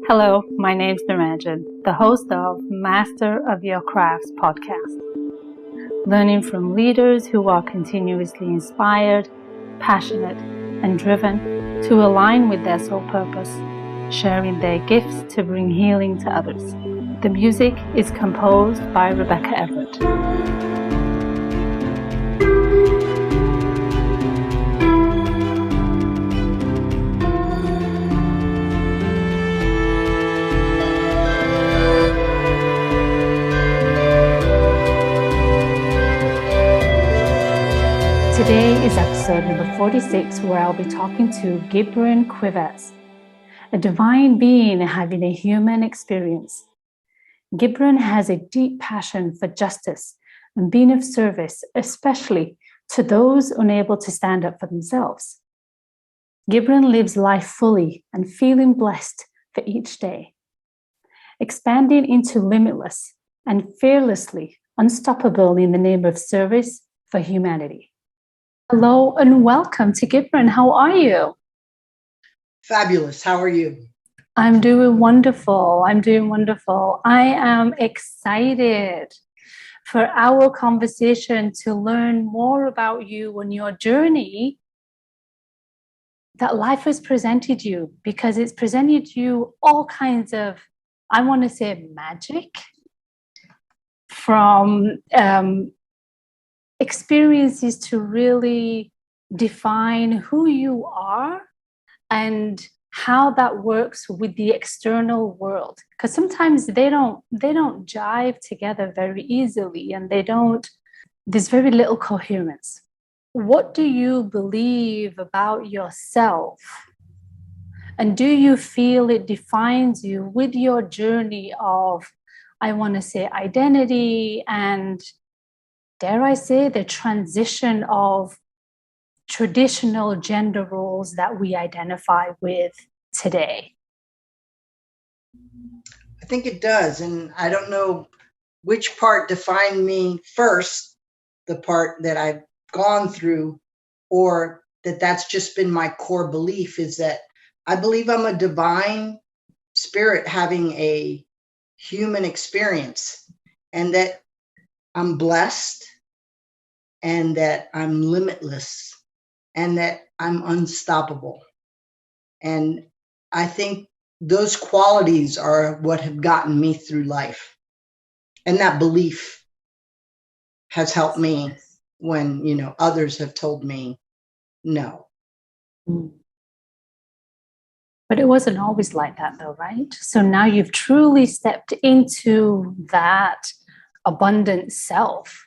Hello, my name's Niranjan, the host of Master of Your Crafts podcast. Learning from leaders who are continuously inspired, passionate, and driven to align with their soul purpose, sharing their gifts to bring healing to others. The music is composed by Rebecca Everett. Today is episode number 46, where I'll be talking to Gibran Cuevas, a divine being having a human experience. Gibran has a deep passion for justice and being of service, especially to those unable to stand up for themselves. Gibran lives life fully and feeling blessed for each day, expanding into limitless and fearlessly unstoppable in the name of service for humanity. Hello and welcome to Gibran. How are you? Fabulous. How are you? I'm doing wonderful. I am excited for our conversation to learn more about you and your journey that life has presented you, because it's presented you all kinds of, I want to say, magic from experiences to really define who you are and how that works with the external world, because sometimes they don't jive together very easily, and there's very little coherence. What do you believe about yourself, and do you feel it defines you with your journey of, I want to say, identity and, dare I say, the transition of traditional gender roles that we identify with today? I think it does. And I don't know which part defined me first, the part that I've gone through, or that's just been my core belief, is that I believe I'm a divine spirit having a human experience, and that I'm blessed, and that I'm limitless, and that I'm unstoppable. And I think those qualities are what have gotten me through life. And that belief has helped me when, others have told me no. But it wasn't always like that, though, right? So now you've truly stepped into that abundant self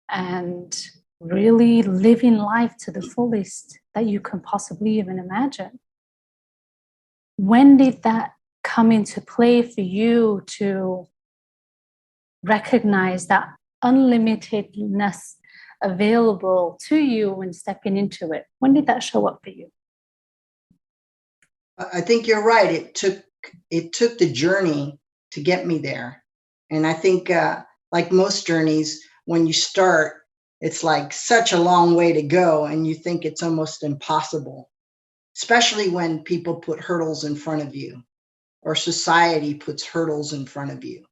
and really living life to the fullest that you can possibly even imagine. When did that come into play for you to recognize that unlimitedness available to you when stepping into it? When did that show up for you? I think you're right. It took the journey to get me there. And I think like most journeys, when you start, it's like such a long way to go, and you think it's almost impossible, especially when people put hurdles in front of you, or society puts hurdles in front of you.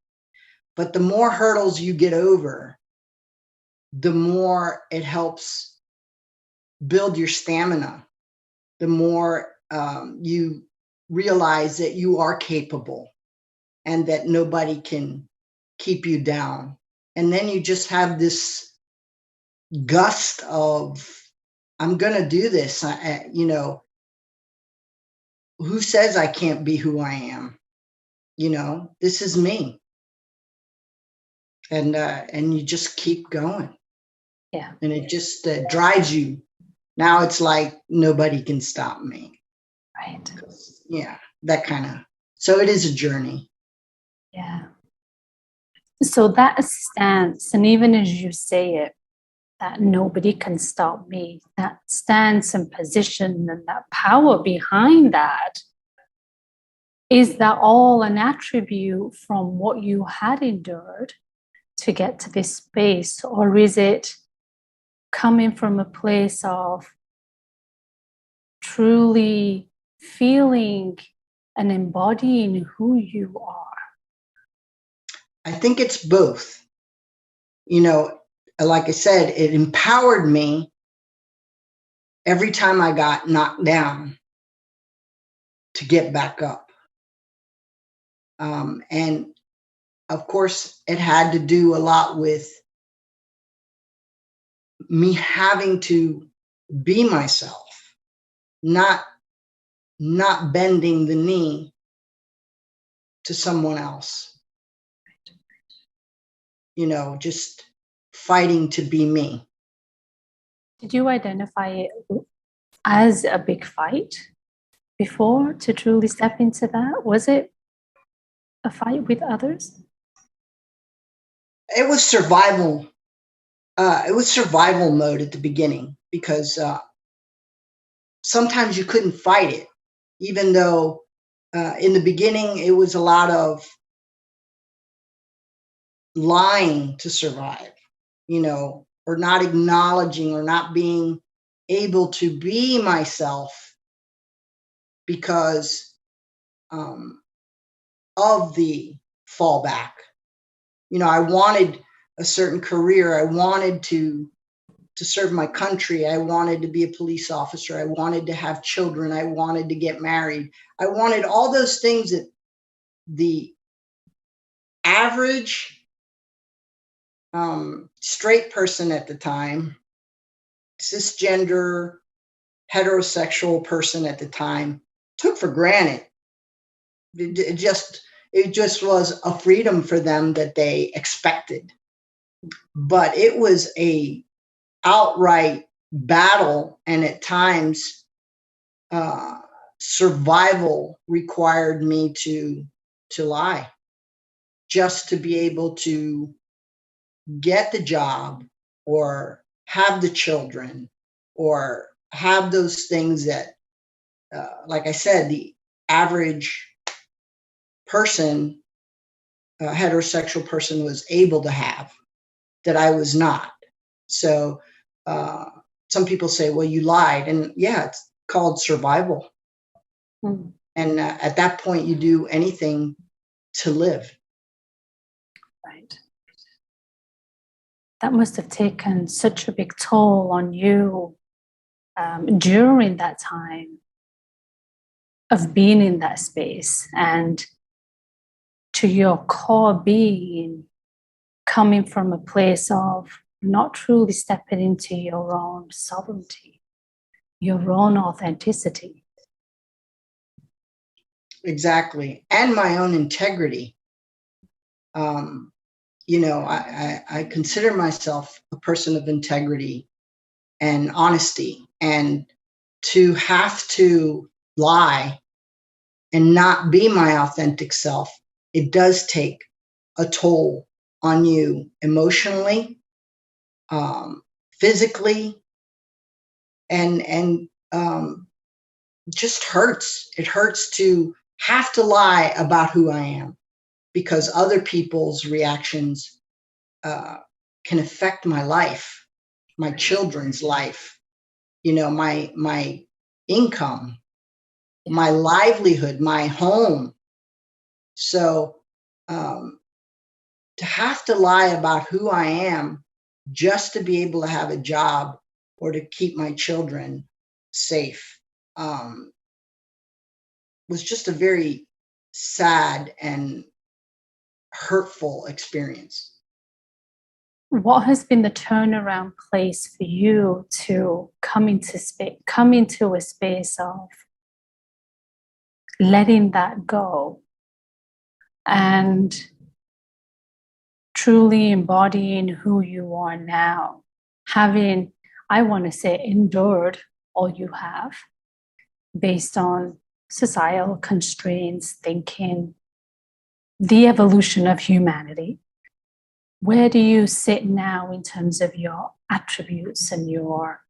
But the more hurdles you get over, the more it helps build your stamina, the more you realize that you are capable and that nobody can keep you down. And then you just have this gust of, I'm going to do this. Who says I can't be who I am? This is me. And you just keep going. Yeah. And it just drives you. Now it's like nobody can stop me. Right. Yeah, that kind of. So it is a journey. Yeah. So that stance, and even as you say it, that nobody can stop me, that stance and position and that power behind that, is that all an attribute from what you had endured to get to this space, or is it coming from a place of truly feeling and embodying who you are? I think it's both. You know, like I said, it empowered me every time I got knocked down to get back up. And of course, it had to do a lot with me having to be myself, not bending the knee to someone else. You know, just fighting to be me. Did you identify it as a big fight before to truly step into that? Was it a fight with others? It was survival. It was survival mode at the beginning because sometimes you couldn't fight it, even though in the beginning it was a lot of lying to survive, you know, or not acknowledging or not being able to be myself because of the fallback. You know, I wanted a certain career. I wanted to serve my country. I wanted to be a police officer. I wanted to have children. I wanted to get married. I wanted all those things that the average straight person at the time, cisgender, heterosexual person at the time, took for granted. It just was a freedom for them that they expected. But it was a outright battle, and at times survival required me to lie just to be able to get the job or have the children or have those things that like I said, the average person, heterosexual person, was able to have that I was not. So some people say, well, you lied. And yeah, it's called survival. Mm. And at that point, you do anything to live. Right. That must have taken such a big toll on you during that time of being in that space, and to your core being coming from a place of not truly stepping into your own sovereignty, your own authenticity. Exactly. And my own integrity. You know, I consider myself a person of integrity and honesty, and to have to lie and not be my authentic self, it does take a toll on you emotionally, physically, and just hurts. It hurts to have to lie about who I am because other people's reactions can affect my life, my children's life, you know, my income, my livelihood, my home. So to have to lie about who I am just to be able to have a job or to keep my children safe was just a very sad and hurtful experience. What has been the turnaround place for you to come into a space of letting that go and truly embodying who you are now, having, I want to say, endured all you have based on societal constraints, thinking, the evolution of humanity? Where do you sit now in terms of your attributes and your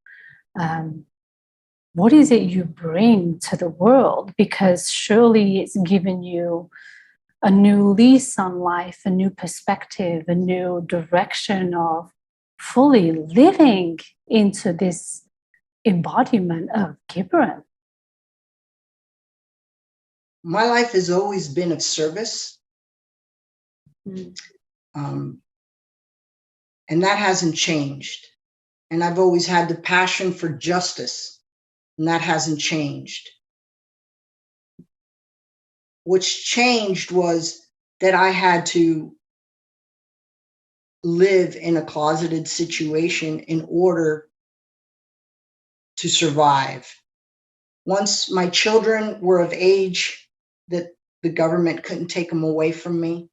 what is it you bring to the world? Because surely it's given you a new lease on life, a new perspective, a new direction of fully living into this embodiment of Gibran. my life has always been of service. Mm. And that hasn't changed. And I've always had the passion for justice, and that hasn't changed. What's changed was that I had to live in a closeted situation in order to survive. Once my children were of age that the government couldn't take them away from me,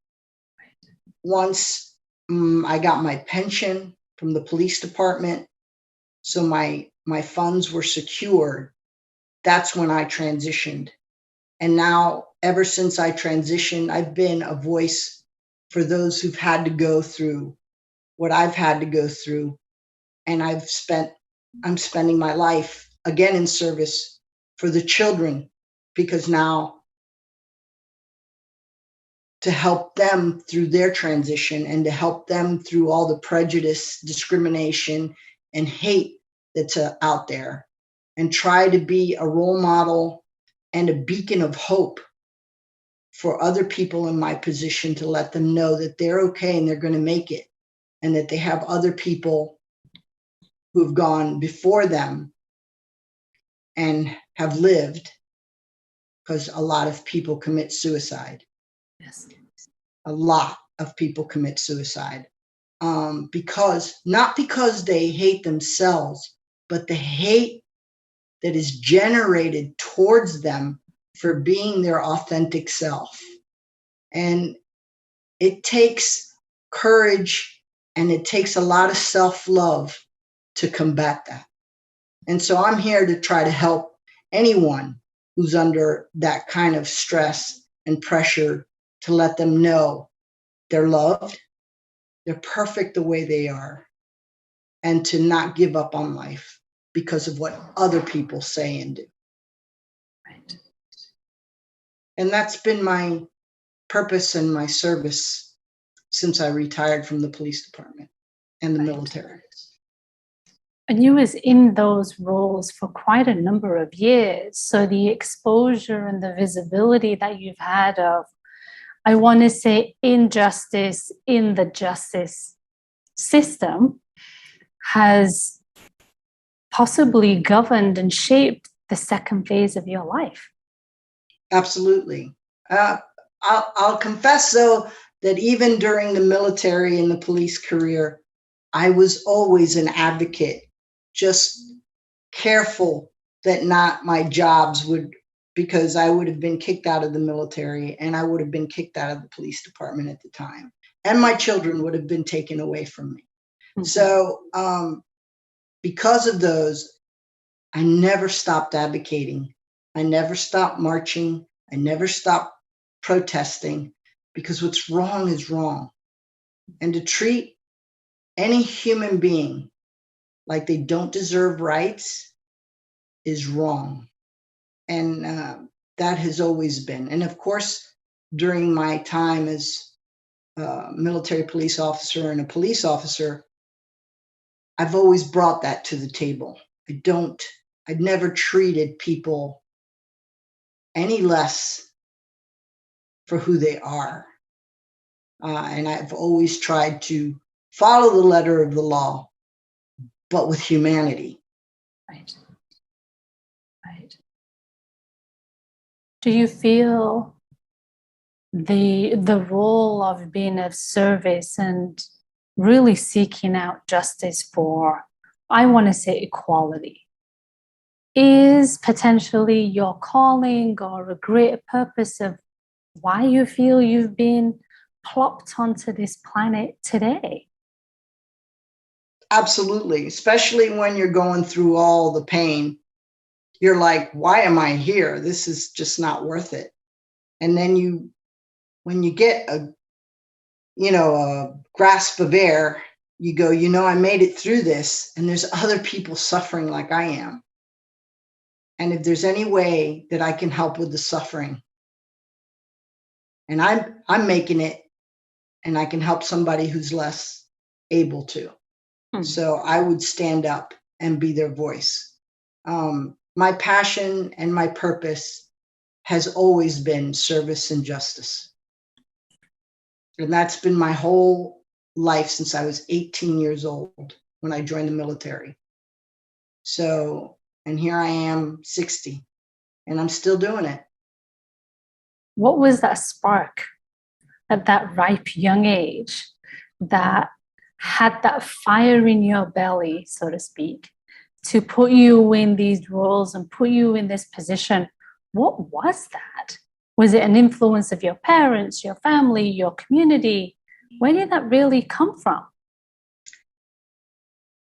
once I got my pension from the police department, so my funds were secured, that's when I transitioned. And now, ever since I transitioned, I've been a voice for those who've had to go through what I've had to go through. And I'm spending my life again in service for the children, because now to help them through their transition and to help them through all the prejudice, discrimination, and hate that's out there, and try to be a role model and a beacon of hope for other people in my position, to let them know that they're okay and they're going to make it, and that they have other people who've gone before them and have lived, because a lot of people commit suicide. Yes. A lot of people commit suicide because not because they hate themselves, but the hate that is generated towards them for being their authentic self. And it takes courage and it takes a lot of self-love to combat that. And so I'm here to try to help anyone who's under that kind of stress and pressure, to let them know they're loved, they're perfect the way they are, and to not give up on life because of what other people say and do. Right. And that's been my purpose and my service since I retired from the police department and the military. And you was in those roles for quite a number of years. So the exposure and the visibility that you've had of, I want to say, injustice in the justice system has possibly governed and shaped the second phase of your life. Absolutely. I'll confess, though, that even during the military and the police career, I was always an advocate, just careful that not my jobs would, because I would have been kicked out of the military and I would have been kicked out of the police department at the time, and my children would have been taken away from me. Mm-hmm. So because of those, I never stopped advocating. I never stopped marching. I never stopped protesting, because what's wrong is wrong. And to treat any human being like they don't deserve rights is wrong. And that has always been. And of course, during my time as a military police officer and a police officer, I've always brought that to the table. I've never treated people any less for who they are. And I've always tried to follow the letter of the law, but with humanity. Right. Right. Do you feel the role of being of service and really seeking out justice for, I want to say, equality, is potentially your calling or a greater purpose of why you feel you've been plopped onto this planet today? Absolutely. Especially when you're going through all the pain. You're like, why am I here? This is just not worth it. And then when you get a grasp of air, you go, I made it through this, and there's other people suffering like I am. And if there's any way that I can help with the suffering, and I'm making it, and I can help somebody who's less able to. So I would stand up and be their voice. My passion and my purpose has always been service and justice. And that's been my whole life since I was 18 years old when I joined the military. So, and here I am 60, and I'm still doing it. What was that spark at that ripe young age that had that fire in your belly, so to speak, to put you in these roles and put you in this position? What was that? Was it an influence of your parents, your family, your community? Where did that really come from?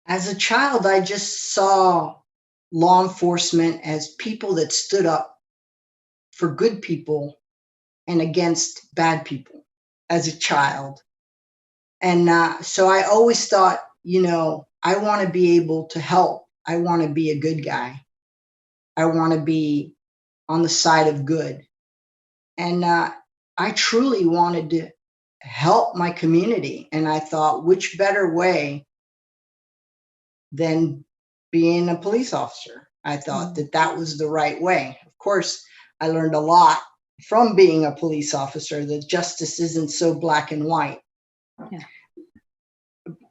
As a child, I just saw law enforcement as people that stood up for good people and against bad people as a child. And so I always thought, I want to be able to help. I want to be a good guy. I want to be on the side of good. And I truly wanted to help my community. And I thought, which better way than being a police officer? I thought that was the right way. Of course, I learned a lot from being a police officer, that justice isn't so black and white. Yeah.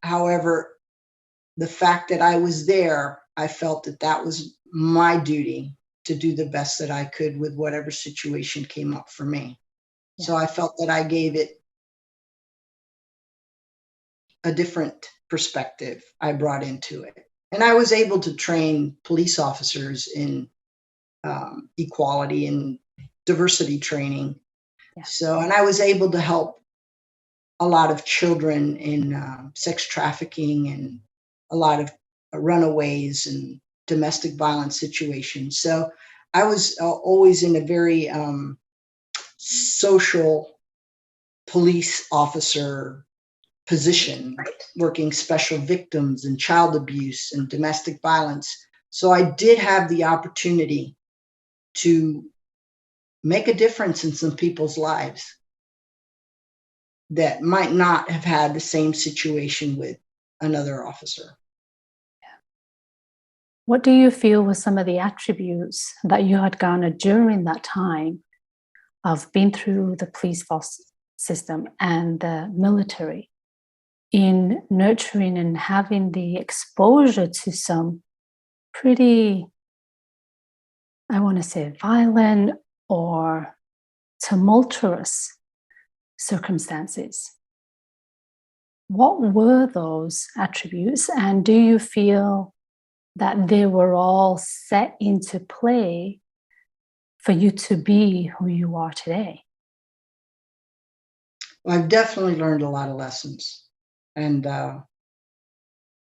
However, the fact that I was there, I felt that was my duty to do the best that I could with whatever situation came up for me. Yeah. So I felt that I gave it a different perspective I brought into it. And I was able to train police officers in equality and diversity training. Yeah. So, and I was able to help a lot of children in sex trafficking and a lot of runaways and domestic violence situations. So I was always in a very social police officer position, working special victims and child abuse and domestic violence. So I did have the opportunity to make a difference in some people's lives that might not have had the same situation with another officer. What do you feel were some of the attributes that you had garnered during that time of being through the police force system and the military in nurturing and having the exposure to some pretty, I want to say, violent or tumultuous circumstances? What were those attributes, and do you feel that they were all set into play for you to be who you are today? Well, I've definitely learned a lot of lessons. And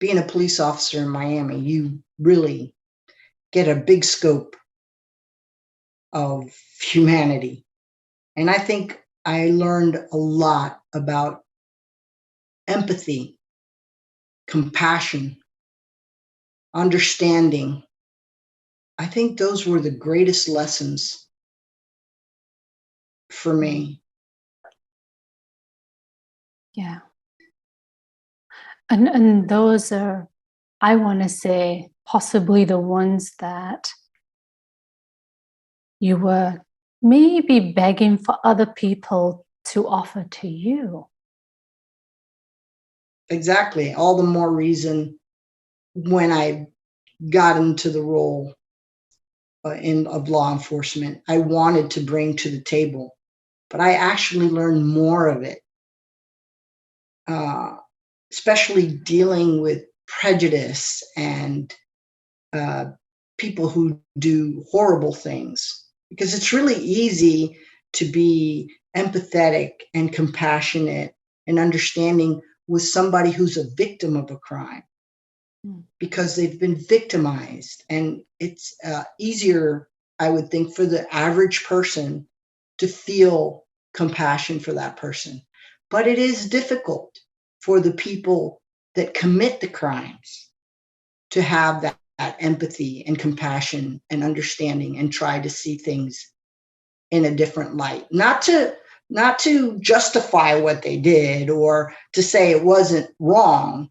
being a police officer in Miami, you really get a big scope of humanity. And I think I learned a lot about empathy, compassion, understanding. I think those were the greatest lessons for me. Yeah. And those are, I want to say, possibly the ones that you were maybe begging for other people to offer to you. Exactly. All the more reason when I got into the role of law enforcement, I wanted to bring to the table, but I actually learned more of it, especially dealing with prejudice and people who do horrible things, because it's really easy to be empathetic and compassionate and understanding with somebody who's a victim of a crime, because they've been victimized. And it's easier, I would think, for the average person to feel compassion for that person. But it is difficult for the people that commit the crimes to have that empathy and compassion and understanding and try to see things in a different light. Not to justify what they did or to say it wasn't wrong.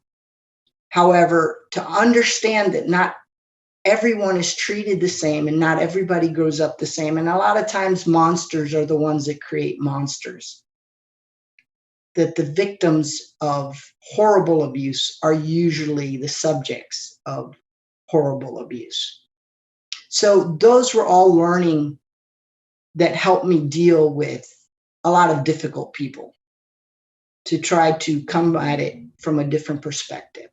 However, to understand that not everyone is treated the same and not everybody grows up the same. And a lot of times monsters are the ones that create monsters. That the victims of horrible abuse are usually the subjects of horrible abuse. So those were all learning that helped me deal with a lot of difficult people, to try to come at it from a different perspective.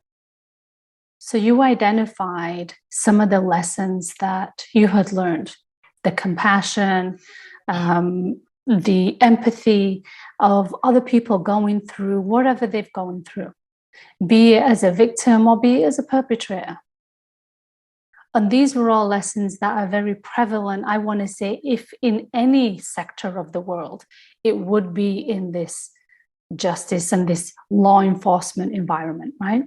So you identified some of the lessons that you had learned, the compassion, the empathy of other people going through whatever they've gone through, be it as a victim or be it as a perpetrator. And these were all lessons that are very prevalent, I want to say, if in any sector of the world, it would be in this justice and this law enforcement environment, right?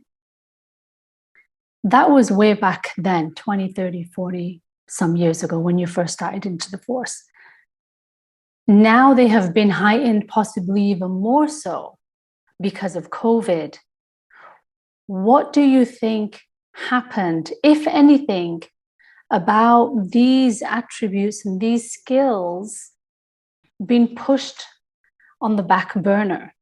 That was way back then, 20, 30, 40 some years ago when you first started into the force. Now they have been heightened, possibly even more so because of COVID. What do you think happened, if anything, about these attributes and these skills being pushed on the back burner,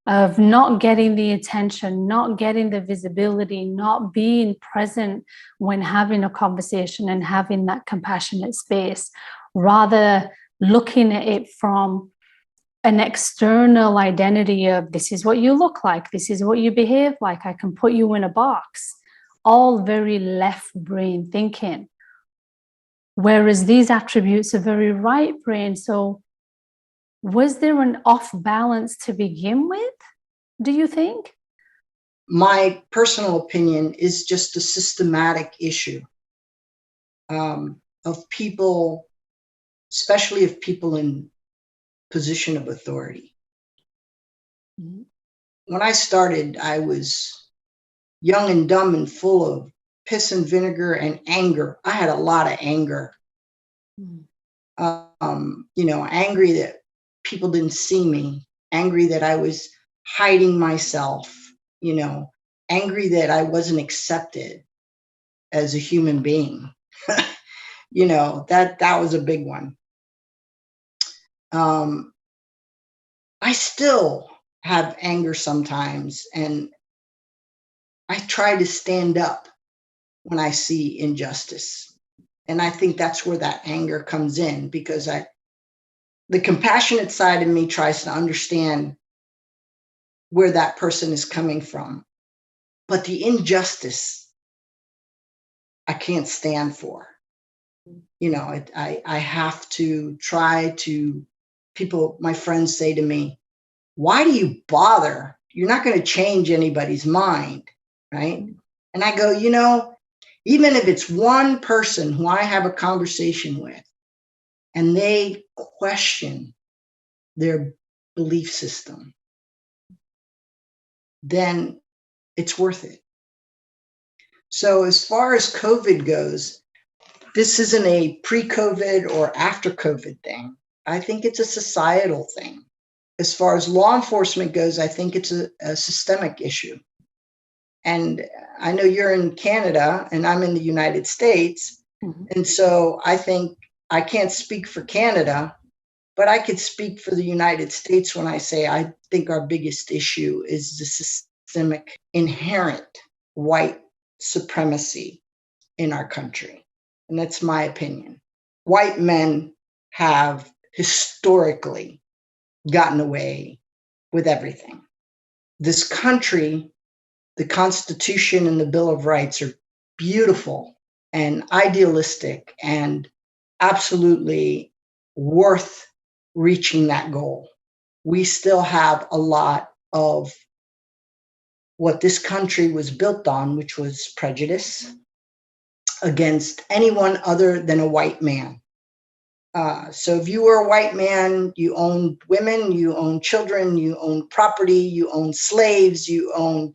of not getting the attention, not getting the visibility, not being present when having a conversation and having that compassionate space, rather looking at it from an external identity of this is what you look like, this is what you behave like, I can put you in a box, all very left brain thinking. Whereas these attributes are very right brain. So was there an off balance to begin with, do you think? My personal opinion is just a systematic issue of people, especially of people in position of authority. Mm-hmm. When I started, I was young and dumb and full of piss and vinegar and anger. I had a lot of anger. Angry that people didn't see me, angry that I was hiding myself, angry that I wasn't accepted as a human being. That was a big one. I still have anger sometimes, and I try to stand up when I see injustice. And I think that's where that anger comes in, because the compassionate side of me tries to understand where that person is coming from. But the injustice, I can't stand for. I have to try to, my friends say to me, why do you bother? You're not going to change anybody's mind, right? And I go, even if it's one person who I have a conversation with and they question their belief system, then it's worth it. So as far as COVID goes, this isn't a pre-COVID or after COVID thing. I think it's a societal thing. As far as law enforcement goes, I think it's a systemic issue. And I know you're in Canada and I'm in the United States. Mm-hmm. And so I think I can't speak for Canada, but I could speak for the United States when I say I think our biggest issue is the systemic, inherent white supremacy in our country. And that's my opinion. White men have historically gotten away with everything. This country, the Constitution and the Bill of Rights are beautiful and idealistic and absolutely worth reaching that goal. We still have a lot of what this country was built on, which was prejudice against anyone other than a white man. So if you were a white man, you owned women, you owned children, you owned property, you owned slaves, you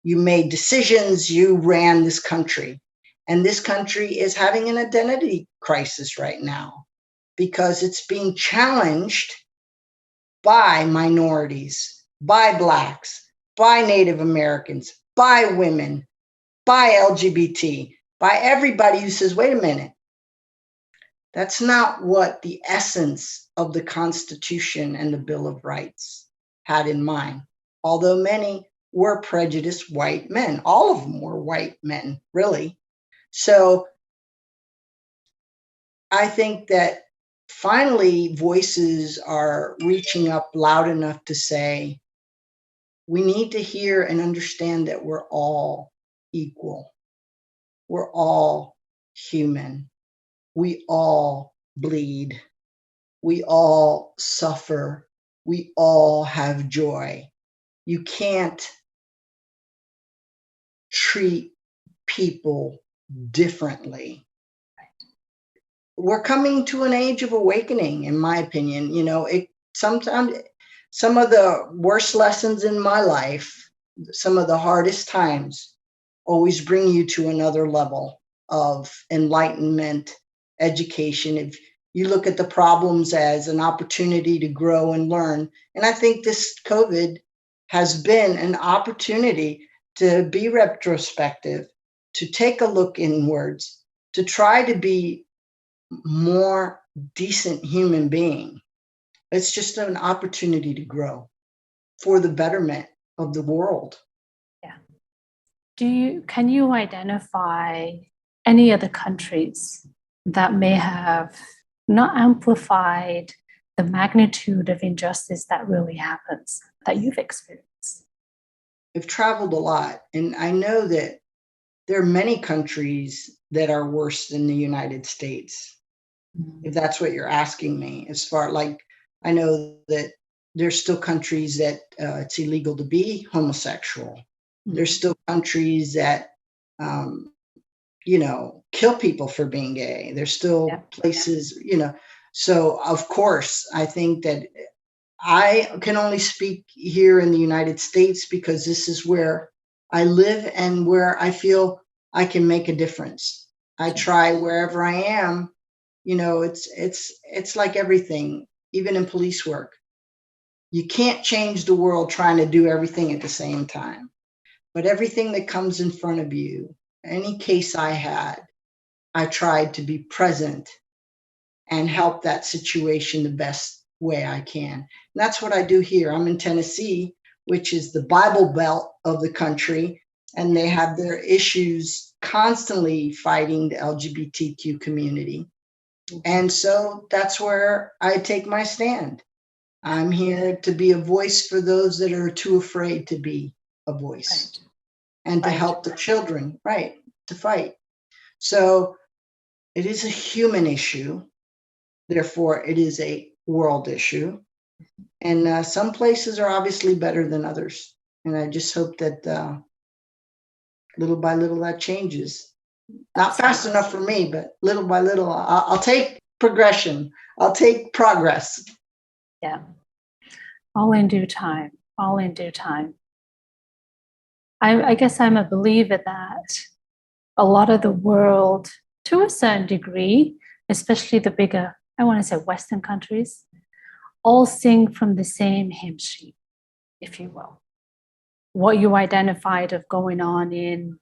made decisions, you ran this country. And this country is having an identity crisis right now because it's being challenged by minorities, by Blacks, by Native Americans, by women, by LGBT. by everybody who says, wait a minute, that's not what the essence of the Constitution and the Bill of Rights had in mind. Although many were prejudiced white men, all of them were white men, really. So I think that finally voices are reaching up loud enough to say, we need to hear and understand that we're all equal. We're all human. We all bleed. We all suffer. We all have joy. You can't treat people differently. We're coming to an age of awakening, in my opinion. You know, sometimes some of the worst lessons in my life, some of the hardest times, always bring you to another level of enlightenment, education. If you look at the problems as an opportunity to grow and learn, and I think this COVID has been an opportunity to be retrospective, to take a look inwards, to try to be more decent human being. It's just an opportunity to grow for the betterment of the world. Yeah. Can you identify any other countries that may have not amplified the magnitude of injustice that really happens that you've experienced? I've traveled a lot, and I know that there are many countries that are worse than the United States, if that's what you're asking me. As far like, I know that there's still countries that it's illegal to be homosexual. There's still countries that, kill people for being gay. There's still places, So, of course, I think that I can only speak here in the United States because this is where I live and where I feel I can make a difference. I try wherever I am. It's like everything, even in police work. You can't change the world trying to do everything at the same time. But everything that comes in front of you, any case I had, I tried to be present and help that situation the best way I can. And that's what I do here. I'm in Tennessee, which is the Bible Belt of the country, and they have their issues constantly fighting the LGBTQ community. And so that's where I take my stand. I'm here to be a voice for those that are too afraid to be a voice, and to help the children, to fight. So it is a human issue. Therefore, it is a world issue. And some places are obviously better than others. And I just hope that little by little that changes. Not fast enough for me, but little by little, I'll take progression. I'll take progress. Yeah. All in due time. All in due time. I guess I'm a believer that a lot of the world, to a certain degree, especially the bigger, I want to say Western countries, all sing from the same hymn sheet, if you will. What you identified of going on in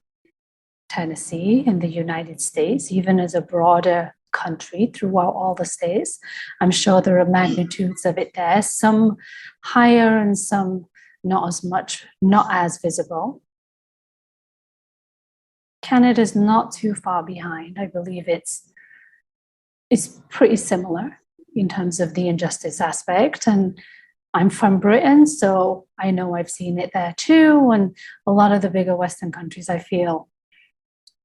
Tennessee, in the United States, even as a broader country throughout all the states, I'm sure there are magnitudes of it there, some higher and some not as much, not as visible. Canada's not too far behind. I believe it's pretty similar in terms of the injustice aspect. And I'm from Britain, so I know I've seen it there too. And a lot of the bigger Western countries, I feel,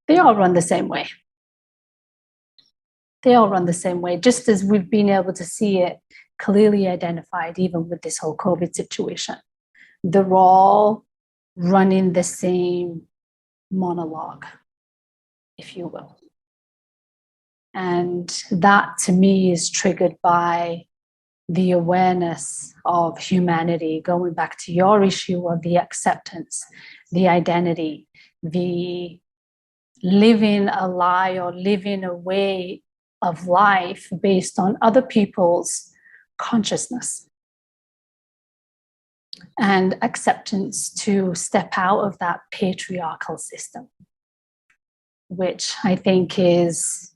they all run the same way. They all run the same way, just as we've been able to see it clearly identified, even with this whole COVID situation. They're all running the same monologue, if you will. And that to me is triggered by the awareness of humanity, going back to your issue of the acceptance, the identity, the living a lie or living a way of life based on other people's consciousness, and acceptance to step out of that patriarchal system. which I think is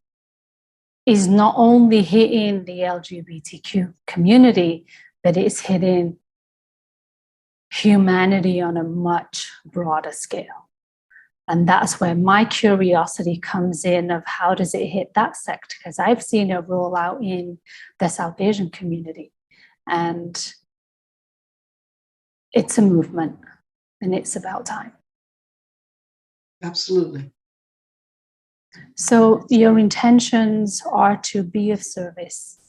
not only hitting the LGBTQ community, but it's hitting humanity on a much broader scale. And that's where my curiosity comes in of how does it hit that sector? Because I've seen it roll out in the South Asian community. And it's a movement, and it's about time. Absolutely. So your intentions are to be of service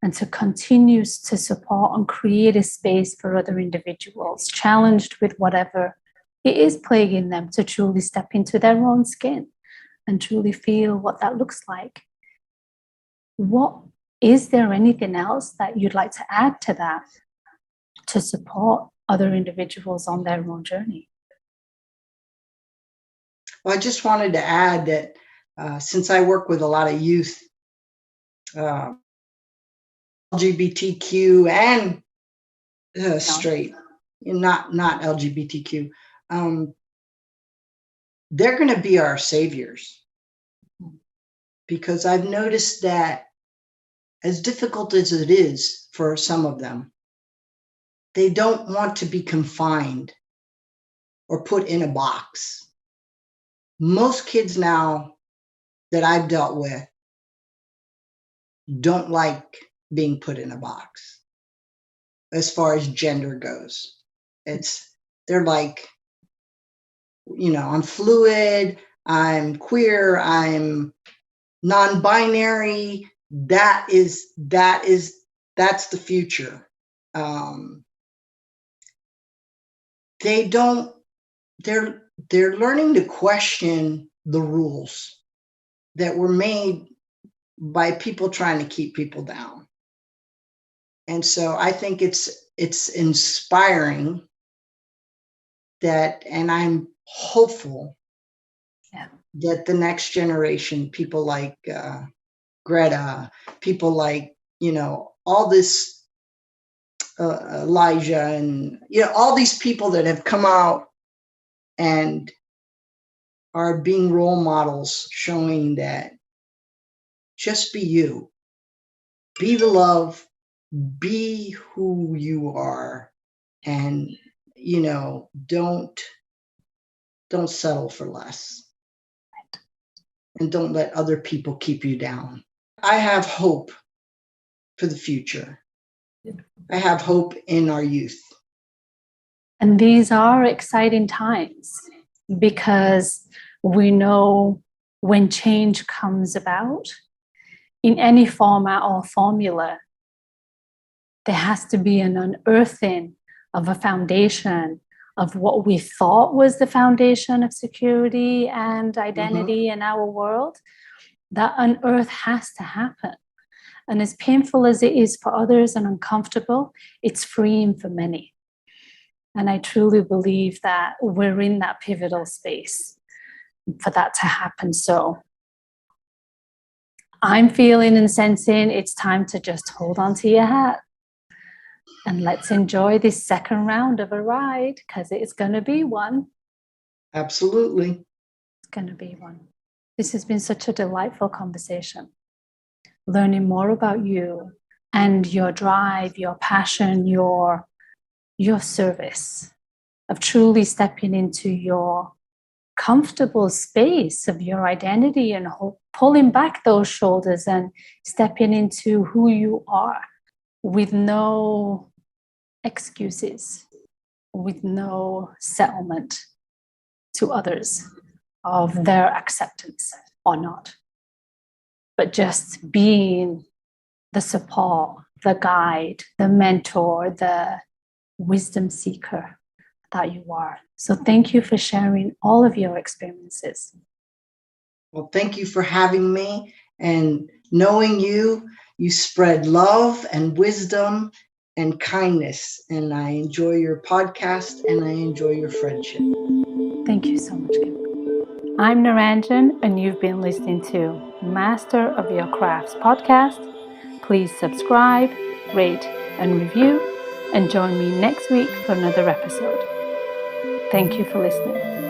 and to continue to support and create a space for other individuals challenged with whatever it is plaguing them to truly step into their own skin and truly feel what that looks like. Is there anything else that you'd like to add to that to support other individuals on their own journey? Well, I just wanted to add that since I work with a lot of youth, LGBTQ and straight, not LGBTQ, they're going to be our saviors. Because I've noticed that as difficult as it is for some of them, they don't want to be confined or put in a box. Most kids now that I've dealt with don't like being put in a box as far as gender goes. They're like, I'm fluid, I'm queer, I'm non-binary. That's the future. They're learning to question the rules that were made by people trying to keep people down. And so I think it's inspiring that, and I'm hopeful that the next generation, people like Greta, people like, all this Elijah and, all these people that have come out and are being role models, showing that just be you, be the love, be who you are, and, don't settle for less. And don't let other people keep you down. I have hope for the future. I have hope in our youth. And these are exciting times because we know when change comes about, in any format or formula, there has to be an unearthing of a foundation of what we thought was the foundation of security and identity in our world. That unearth has to happen. And as painful as it is for others and uncomfortable, it's freeing for many. And I truly believe that we're in that pivotal space for that to happen. So I'm feeling and sensing it's time to just hold on to your hat. And let's enjoy this second round of a ride, because it's going to be one. Absolutely. It's going to be one. This has been such a delightful conversation. Learning more about you and your drive, your passion, your service, of truly stepping into your comfortable space of your identity and pulling back those shoulders and stepping into who you are with no excuses, with no settlement to others of their acceptance or not, but just being the support, the guide, the mentor, the wisdom seeker that you are. So thank you for sharing all of your experiences. Well, thank you for having me, and knowing you spread love and wisdom and kindness, and I enjoy your podcast and I enjoy your friendship. Thank you so much, Kim. I'm Naranjan, and you've been listening to Master of Your Crafts podcast. Please subscribe, rate, and review, and join me next week for another episode. Thank you for listening.